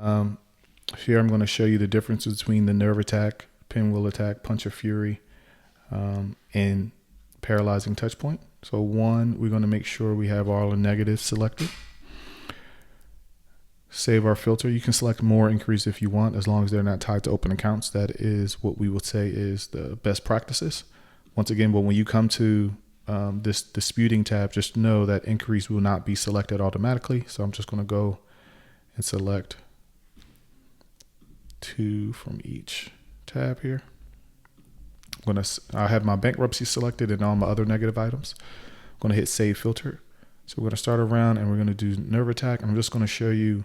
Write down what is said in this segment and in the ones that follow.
Here I'm going to show you the difference between the nerve attack, pinwheel attack, punch of fury, and paralyzing touch point. So one, we're going to make sure we have all the negatives selected. Save our filter. You can select more increase if you want, as long as they're not tied to open accounts. That is what we would say is the best practices. Once again, but when you come to this disputing tab, just know that increase will not be selected automatically. So I'm just going to go and select 2 from each tab here. I have my bankruptcy selected and all my other negative items. I'm going to hit save filter. So we're going to start a round and we're going to do nerve attack. I'm just going to show you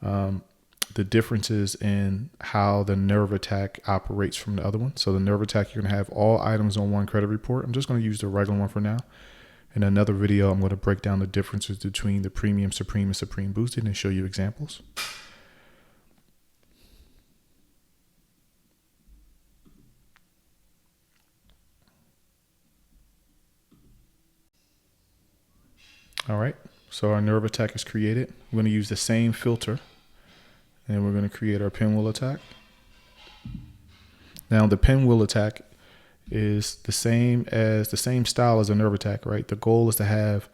the differences in how the nerve attack operates from the other one. So the nerve attack, you're going to have all items on one credit report. I'm just going to use the regular one for now. In another video, I'm going to break down the differences between the premium, supreme, and supreme boosted and show you examples. All right, so our nerve attack is created. We're going to use the same filter and we're going to create our pinwheel attack. Now the pinwheel attack is the same style as a nerve attack, right? The goal is to have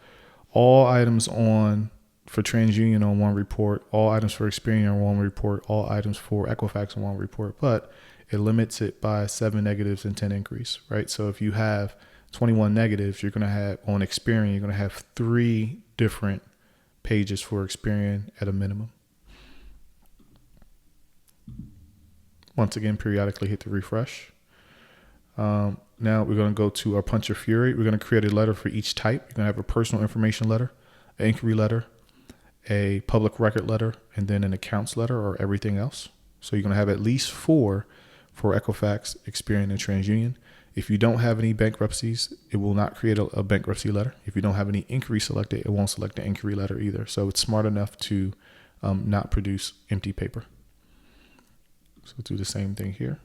all items for TransUnion on one report, all items for Experian on one report, all items for Equifax on one report, but it limits it by 7 negatives and 10 increase, right? So if you have 21 negatives, you're going to have on Experian, you're going to have 3 different pages for Experian at a minimum. Once again, periodically hit the refresh. Now we're going to go to our punch of fury. We're going to create a letter for each type. You're going to have a personal information letter, an inquiry letter, a public record letter, and then an accounts letter or everything else. So you're going to have at least 4 for Equifax, Experian, and TransUnion. If you don't have any bankruptcies, it will not create a bankruptcy letter. If you don't have any inquiry selected, it won't select the inquiry letter either. So it's smart enough to not produce empty paper. So do the same thing here.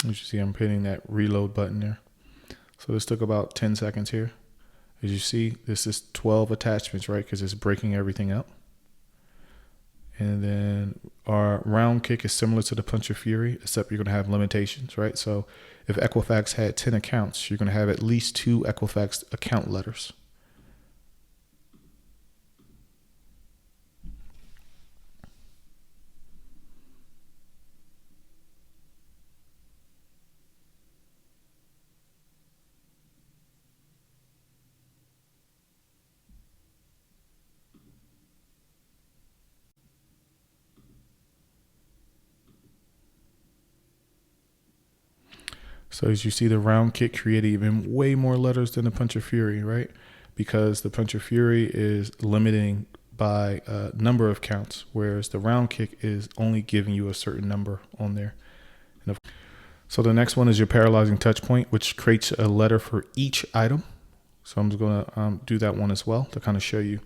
As you see, I'm hitting that reload button there. So this took about 10 seconds here. As you see, this is 12 attachments, right? Because it's breaking everything up. And then our round kick is similar to the punch of fury, except you're going to have limitations, right? So if Equifax had 10 accounts, you're going to have at least 2 Equifax account letters. So as you see, the round kick created even way more letters than the punch of fury, right? Because the punch of fury is limiting by number of counts, whereas the round kick is only giving you a certain number on there. So the next one is your paralyzing touch point, which creates a letter for each item. So I'm just going to do that one as well to kind of show you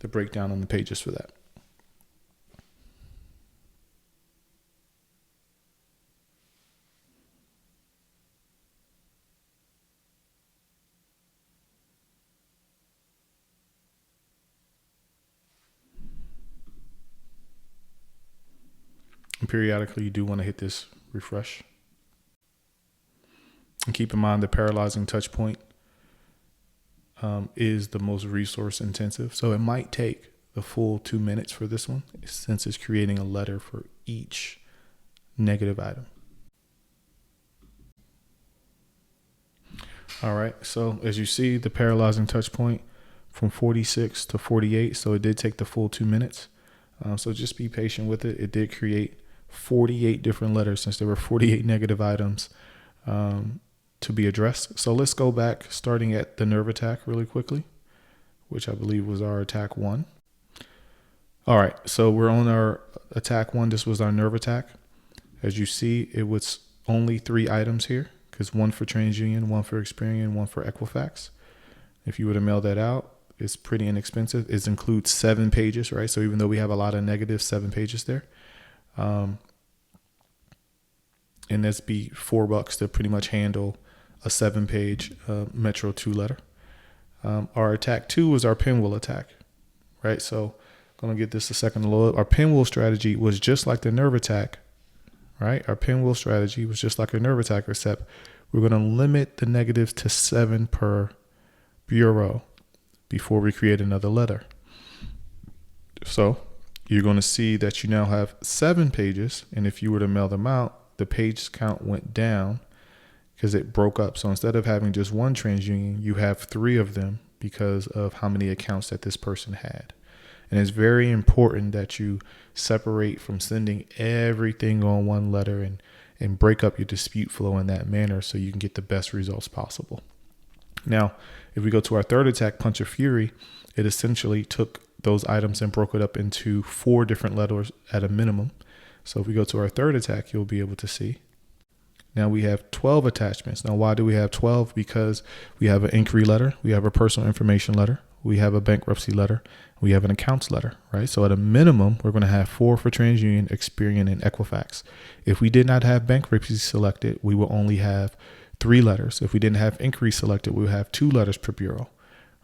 the breakdown on the pages for that. And periodically, you do want to hit this refresh. And keep in mind the paralyzing touch point is the most resource intensive. So it might take the full 2 minutes for this one, since it's creating a letter for each negative item. All right, so as you see, the paralyzing touch point from 46 to 48. So it did take the full 2 minutes. So just be patient with it. It did create 48 different letters since there were 48 negative items to be addressed. So let's go back starting at the nerve attack really quickly, which I believe was our attack 1. All right, so we're on our attack 1. This was our nerve attack. As you see, it was only 3 items here, because 1 for TransUnion, 1 for Experian, 1 for Equifax. If you were to mail that out, it's pretty inexpensive. It includes 7 pages, right? So even though we have a lot of negatives, 7 pages there. And that's be $4 to pretty much handle a 7-page Metro 2 letter. Our attack 2 was our pinwheel attack, right? So I'm going to get this a second to load. Our pinwheel strategy was just like the nerve attack, right? Our pinwheel strategy was just like a nerve attack, except we're going to limit the negatives to 7 per bureau before we create another letter. So you're going to see that you now have 7 pages. And if you were to mail them out, the page count went down because it broke up. So instead of having just one TransUnion, you have 3 of them because of how many accounts that this person had. And it's very important that you separate from sending everything on one letter and break up your dispute flow in that manner so you can get the best results possible. Now, if we go to our third attack, Punch of Fury, it essentially took those items and broke it up into 4 different letters at a minimum. So if we go to our third attack, you'll be able to see. Now we have 12 attachments. Now, why do we have 12? Because we have an inquiry letter, we have a personal information letter, we have a bankruptcy letter, we have an accounts letter, right? So at a minimum, we're going to have 4 for TransUnion, Experian, and Equifax. If we did not have bankruptcy selected, we will only have 3 letters. If we didn't have inquiry selected, we would have 2 letters per bureau,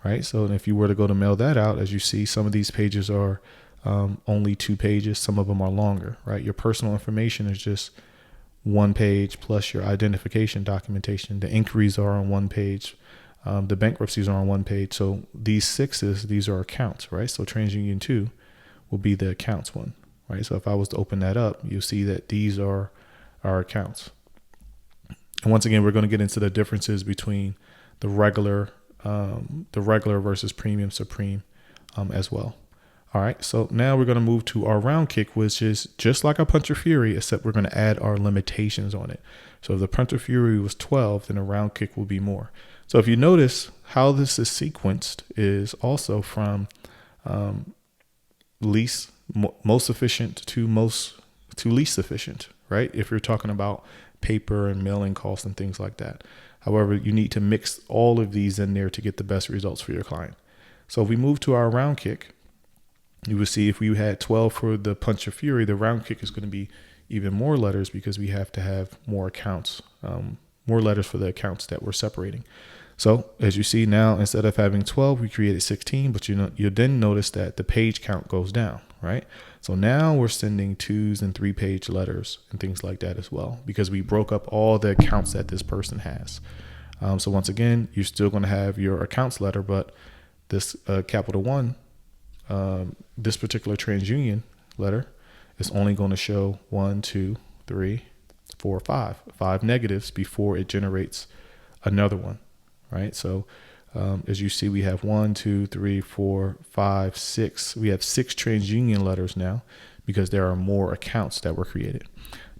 right? So if you were to go to mail that out, as you see, some of these pages are only 2 pages. Some of them are longer, right? Your personal information is just 1 page plus your identification documentation. The inquiries are on 1 page. The bankruptcies are on 1 page. So these 6s, these are accounts, right? So TransUnion 2 will be the accounts one, right? So if I was to open that up, you'll see that these are our accounts. And once again, we're going to get into the differences between the regular versus premium supreme as well. All right, so now we're going to move to our round kick, which is just like a Punch of Fury, except we're going to add our limitations on it. So if the Punch of Fury was 12, then a round kick will be more. So if you notice how this is sequenced is also from most efficient to least efficient, right? If you're talking about paper and mailing costs and things like that. However, you need to mix all of these in there to get the best results for your client. So if we move to our round kick, you will see if we had 12 for the Punch of Fury, the round kick is going to be even more letters because we have to have more accounts, more letters for the accounts that we're separating. So as you see now, instead of having 12, we created 16, but you then notice that the page count goes down, right? So now we're sending 2s and 3-page letters and things like that as well, because we broke up all the accounts that this person has. So once again, you're still going to have your accounts letter, but this Capital One, this particular TransUnion letter is only going to show 1, 2, 3, 4, 5 negatives before it generates another one, right? So as you see, we have 1, 2, 3, 4, 5, 6. We have 6 TransUnion letters now because there are more accounts that were created.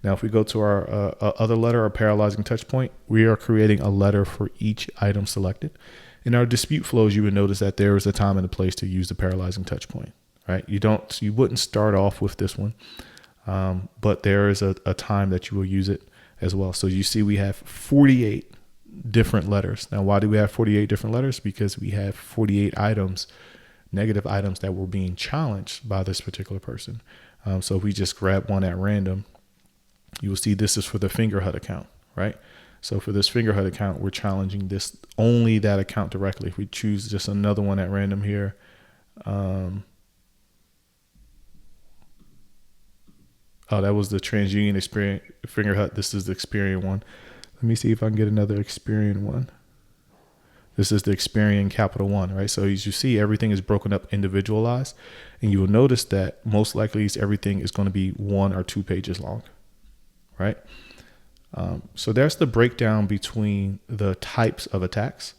Now, if we go to our other letter, our paralyzing touch point, we are creating a letter for each item selected. In our dispute flows, you would notice that there is a time and a place to use the paralyzing touch point, right? You wouldn't start off with this one, but there is a time that you will use it as well. So you see we have 48 different letters. Now, why do we have 48 different letters? Because we have 48 items, negative items that were being challenged by this particular person. So if we just grab one at random, you will see this is for the Fingerhut account, right? So for this Fingerhut account, we're challenging only that account directly. If we choose just another one at random here, that was the TransUnion Experian Fingerhut. This is the Experian one. Let me see if I can get another Experian one. This is the Experian Capital One, right? So as you see, everything is broken up, individualized, and you will notice that most likely everything is going to be 1 or 2 pages long, right? So that's the breakdown between the types of attacks.